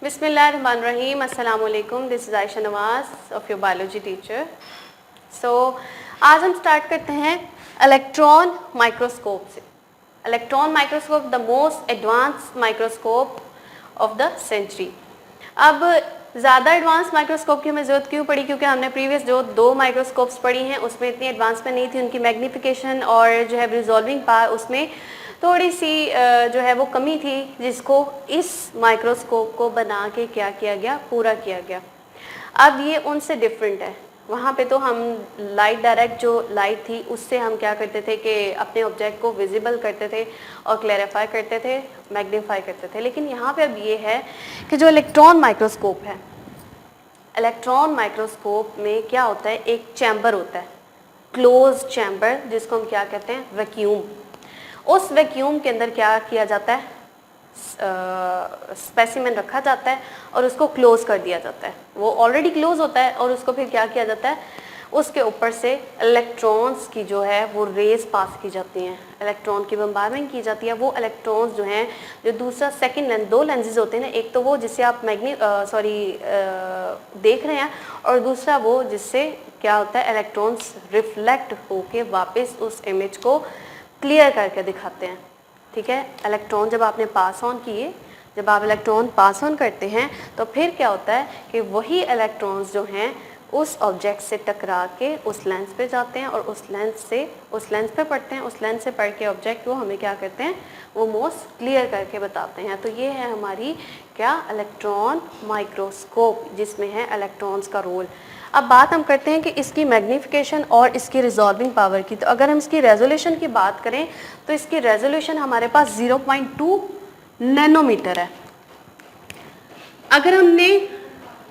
बिस्मिल्लाहिर्रहमानिर्रहीम, अस्सलाम वालेकुम। This is Aisha Nawaz of your biology teacher. आज हम स्टार्ट करते हैं इलेक्ट्रॉन माइक्रोस्कोप से। Electron microscope the most advance microscope of the century. अब ज़्यादा एडवांस माइक्रोस्कोप की हमें ज़रूरत क्यों पड़ी? क्योंकि हमने प्रीवियस जो 2 माइक्रोस्कोप्स पढ़ी हैं उसमें इतनी एडवांसमेंट नहीं थी, उनकी मैग्नीफिकेशन और जो है रिजॉल्विंग पावर उसमें थोड़ी सी जो है वो कमी थी, जिसको इस माइक्रोस्कोप को बना के क्या किया गया, पूरा किया गया। अब ये उनसे डिफरेंट है। वहाँ पे तो हम लाइट डायरेक्ट जो लाइट थी उससे हम क्या करते थे कि अपने ऑब्जेक्ट को विजिबल करते थे और क्लैरिफाई करते थे, मैग्नीफाई करते थे। लेकिन यहाँ पे अब ये है कि जो इलेक्ट्रॉन माइक्रोस्कोप है, इलेक्ट्रॉन माइक्रोस्कोप में क्या होता है, एक चैम्बर होता है, क्लोज चैम्बर, जिसको हम क्या कहते हैं, वैक्यूम। उस वैक्यूम के अंदर क्या किया जाता है, स्पेसिमेन रखा जाता है और उसको क्लोज कर दिया जाता है। वो ऑलरेडी क्लोज होता है और उसको फिर क्या किया जाता है, उसके ऊपर से इलेक्ट्रॉन्स की जो है वो रेज पास की जाती हैं, इलेक्ट्रॉन की बम्बारमेंट की जाती है। वो इलेक्ट्रॉन्स जो हैं, जो दूसरा सेकंड लेंस, 2 लेंसेज होते हैं ना, एक तो वो जिससे आप देख रहे हैं और दूसरा वो जिससे क्या होता है, इलेक्ट्रॉन्स रिफ्लेक्ट होके वापस उस इमेज को क्लियर करके दिखाते हैं। ठीक है, इलेक्ट्रॉन जब आपने पास ऑन किए, जब आप इलेक्ट्रॉन पास ऑन करते हैं तो फिर क्या होता है कि वही इलेक्ट्रॉन्स जो हैं उस ऑब्जेक्ट से टकरा के उस लेंस पे जाते हैं और उस लेंस पे पड़ते हैं। उस लेंस से पड़ के ऑब्जेक्ट को हमें क्या करते हैं, वो मोस्ट क्लियर करके बताते हैं। तो ये है हमारी क्या, इलेक्ट्रॉन माइक्रोस्कोप, जिसमें है इलेक्ट्रॉन्स का रोल। अब बात हम करते हैं कि इसकी मैग्नीफिकेशन और इसकी रिजॉल्विंग पावर की। तो अगर हम इसकी रेजोल्यूशन की बात करें तो इसकी रेजोल्यूशन हमारे पास 0.2 नैनोमीटर है। अगर हमने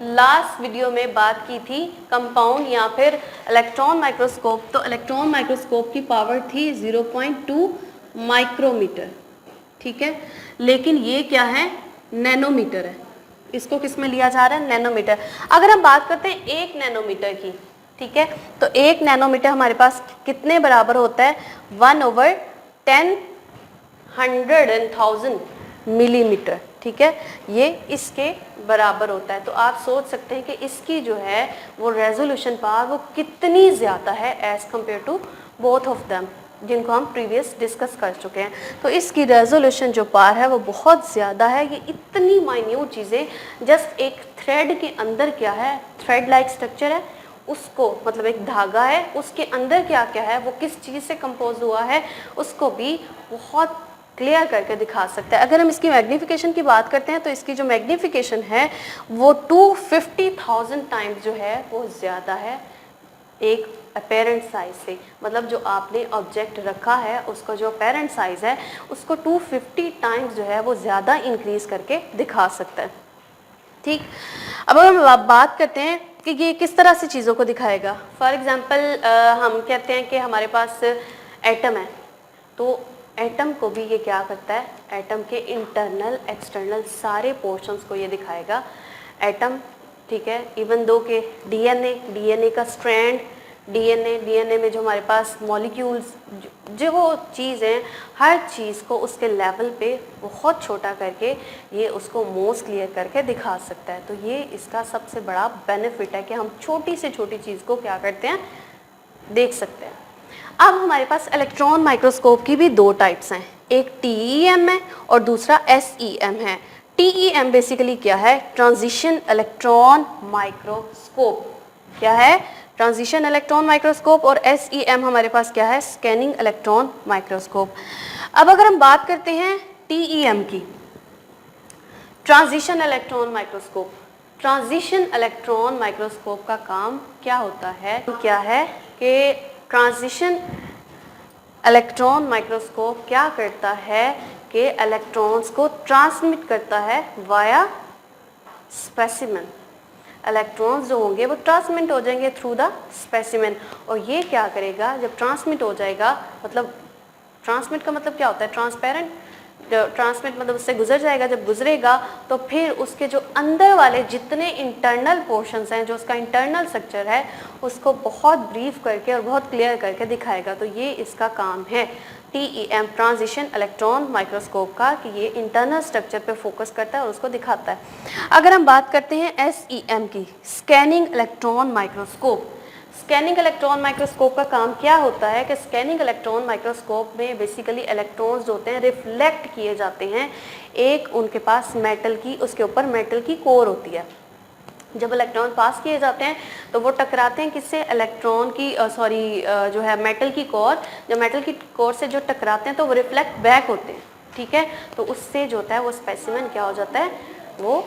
लास्ट वीडियो में बात की थी कंपाउंड या फिर इलेक्ट्रॉन माइक्रोस्कोप, तो इलेक्ट्रॉन माइक्रोस्कोप की पावर थी 0.2 माइक्रोमीटर। ठीक है, लेकिन ये क्या है, नैनोमीटर है। इसको किस में लिया जा रहा है, नैनोमीटर। अगर हम बात करते हैं 1 नैनोमीटर की, ठीक है, तो 1 नैनोमीटर हमारे पास कितने बराबर होता है, 1/10 100,000 मिलीमीटर। ठीक है, ये इसके बराबर होता है। तो आप सोच सकते हैं कि इसकी जो है वो रेजोल्यूशन पावर वो कितनी ज़्यादा है as compare to both of them, जिनको हम प्रीवियस डिस्कस कर चुके हैं। तो इसकी रेजोल्यूशन जो पावर है वो बहुत ज़्यादा है। ये इतनी माइन्यूट चीज़ें, जस्ट एक थ्रेड के अंदर क्या है, थ्रेड लाइक स्ट्रक्चर है, उसको मतलब एक धागा है, उसके अंदर क्या क्या है, वो किस चीज़ से कंपोज हुआ है, उसको भी बहुत क्लियर करके दिखा सकता है। अगर हम इसकी मैग्नीफिकेशन की बात करते हैं तो इसकी जो मैग्नीफिकेशन है वो 250,000 टाइम्स जो है वो ज़्यादा है एक अपेरेंट साइज से। मतलब जो आपने ऑब्जेक्ट रखा है उसका जो अपेरेंट साइज है उसको 250 टाइम्स जो है वो ज़्यादा इंक्रीज करके दिखा सकता है। ठीक, अब हम बात करते हैं कि ये किस तरह से चीज़ों को दिखाएगा। फॉर एग्जांपल हम कहते हैं कि हमारे पास एटम है, तो एटम को भी ये क्या करता है, एटम के इंटरनल एक्सटर्नल सारे पोर्शंस को ये दिखाएगा। एटम, ठीक है, इवन दो के डीएनए का स्ट्रैंड, डीएनए में जो हमारे पास मॉलिक्यूल्स, जो वो चीज़ हैं, हर चीज़ को उसके लेवल पे बहुत छोटा करके ये उसको मोस्ट क्लियर करके दिखा सकता है। तो ये इसका सबसे बड़ा बेनिफिट है कि हम छोटी से छोटी चीज़ को क्या करते हैं, देख सकते हैं। अब हमारे पास इलेक्ट्रॉन माइक्रोस्कोप की भी 2 टाइप्स हैं, एक TEM है और दूसरा SEM है। TEM बेसिकली क्या है, ट्रांजिशन इलेक्ट्रॉन माइक्रोस्कोप। क्या है, ट्रांजिशन इलेक्ट्रॉन माइक्रोस्कोप। और SEM हमारे पास क्या है, स्कैनिंग इलेक्ट्रॉन माइक्रोस्कोप। अब अगर हम बात करते हैं TEM की, transition electron microscope. Transition electron microscope का काम क्या होता है, क्या है कि ट्रांजिशन इलेक्ट्रॉन माइक्रोस्कोप क्या करता है कि इलेक्ट्रॉन्स को ट्रांसमिट करता है वाया स्पेसिमेन। इलेक्ट्रॉन्स जो होंगे वो ट्रांसमिट हो जाएंगे थ्रू द स्पेसिमेन। और ये क्या करेगा, जब ट्रांसमिट हो जाएगा, मतलब ट्रांसमिट का मतलब क्या होता है, ट्रांसपेरेंट। ट्रांसमिट मतलब उससे गुजर जाएगा, जब गुजरेगा तो फिर उसके जो अंदर वाले जितने इंटरनल पोर्शंस हैं, जो उसका इंटरनल स्ट्रक्चर है, उसको बहुत ब्रीफ करके और बहुत क्लियर करके दिखाएगा। तो ये इसका काम है। TEM ट्रांजिशन इलेक्ट्रॉन माइक्रोस्कोप का कि ये इंटरनल स्ट्रक्चर पे फोकस करता है और उसको दिखाता है। अगर हम बात करते हैं SEM की, scanning electron microscope, scanning electron microscope का काम क्या होता है कि स्कैनिंग इलेक्ट्रॉन माइक्रोस्कोप में बेसिकली इलेक्ट्रॉन्स जो होते हैं रिफ्लेक्ट किए जाते हैं, एक उनके पास मेटल की, उसके ऊपर मेटल की कोर होती है। जब इलेक्ट्रॉन पास किए जाते हैं तो वो टकराते हैं किससे, इलेक्ट्रॉन की जो है मेटल की कोर, जब मेटल की कोर से जो टकराते हैं तो वो रिफ्लेक्ट बैक होते हैं, ठीक है। तो उससे जो होता है वो स्पेसिमेन क्या हो जाता है, वो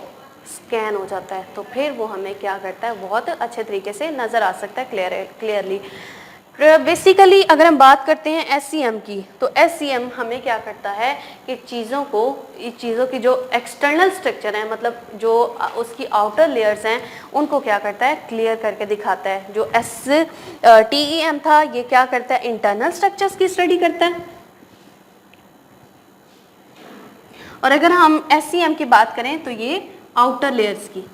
स्कैन हो जाता है। तो फिर वो हमें क्या करता है, बहुत अच्छे तरीके से नज़र आ सकता है क्लियरली। बेसिकली अगर हम बात करते हैं SEM की, तो SEM हमें क्या करता है कि चीज़ों की जो एक्सटर्नल स्ट्रक्चर है, मतलब जो उसकी आउटर लेयर्स हैं, उनको क्या करता है, क्लियर करके दिखाता है। जो TEM था, ये क्या करता है, इंटरनल स्ट्रक्चर्स की स्टडी करता है। और अगर हम SEM की बात करें तो ये आउटर लेयर्स की,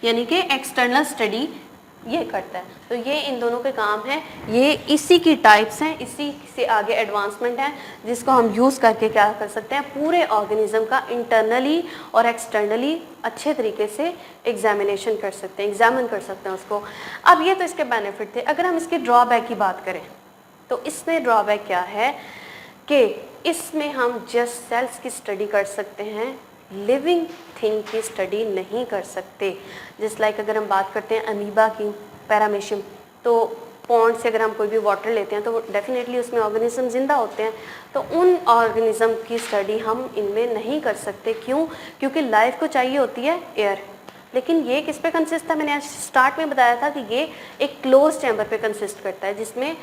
यानी कि एक्सटर्नल स्टडी ये करता है। तो ये इन दोनों के काम हैं, ये इसी की टाइप्स हैं, इसी से आगे एडवांसमेंट है, जिसको हम यूज़ करके क्या कर सकते हैं, पूरे ऑर्गेनिज्म का इंटरनली और एक्सटर्नली अच्छे तरीके से एग्जामिन कर सकते हैं उसको। अब ये तो इसके बेनिफिट थे। अगर हम इसके ड्रॉबैक की बात करें तो इसमें ड्रॉबैक क्या है कि इसमें हम जस्ट सेल्स की स्टडी कर सकते हैं, लिविंग थिंग की स्टडी नहीं कर सकते। जिस लाइक अगर हम बात करते हैं अमीबा की, पैरामीशियम, तो पॉन्ड से अगर हम कोई भी वाटर लेते हैं तो वो डेफिनेटली उसमें ऑर्गेनिज्म जिंदा होते हैं, तो उन ऑर्गेनिज्म की स्टडी हम इनमें नहीं कर सकते। क्यों? क्योंकि लाइफ को चाहिए होती है एयर, लेकिन ये किस पे कंसिस्ट था, मैंने स्टार्ट में बताया था कि ये एक क्लोज चैम्बर पे कंसिस्ट करता है, जिसमें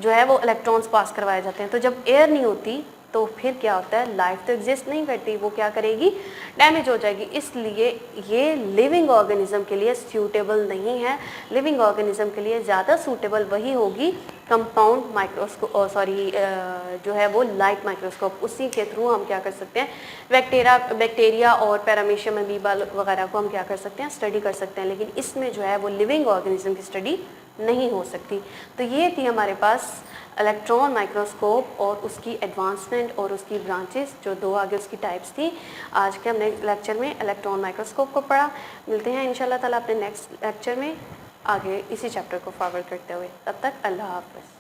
जो है वो इलेक्ट्रॉन्स पास करवाए जाते हैं। तो जब एयर नहीं होती तो फिर क्या होता है, लाइफ तो एग्जिस्ट नहीं करती, वो क्या करेगी, डैमेज हो जाएगी। इसलिए ये लिविंग ऑर्गेनिज्म के लिए सूटेबल नहीं है। लिविंग ऑर्गेनिज्म के लिए ज़्यादा सूटेबल वही होगी कंपाउंड माइक्रोस्कोप, जो है वो लाइट माइक्रोस्कोप। उसी के थ्रू हम क्या कर सकते हैं, बैक्टीरिया और पैरामीशियम अमीबा वगैरह को हम क्या कर सकते हैं, स्टडी कर सकते हैं। लेकिन इसमें जो है वो लिविंग ऑर्गेनिज्म की स्टडी नहीं हो सकती। तो ये थी हमारे पास इलेक्ट्रॉन माइक्रोस्कोप और उसकी एडवांसमेंट और उसकी ब्रांचेस, जो दो आगे उसकी टाइप्स थी। आज के हमने लेक्चर में इलेक्ट्रॉन माइक्रोस्कोप को पढ़ा। मिलते हैं इंशाल्लाह ताला अपने नेक्स्ट लेक्चर में आगे इसी चैप्टर को फॉरवर्ड करते हुए। तब तक अल्लाह हाफ़िज़।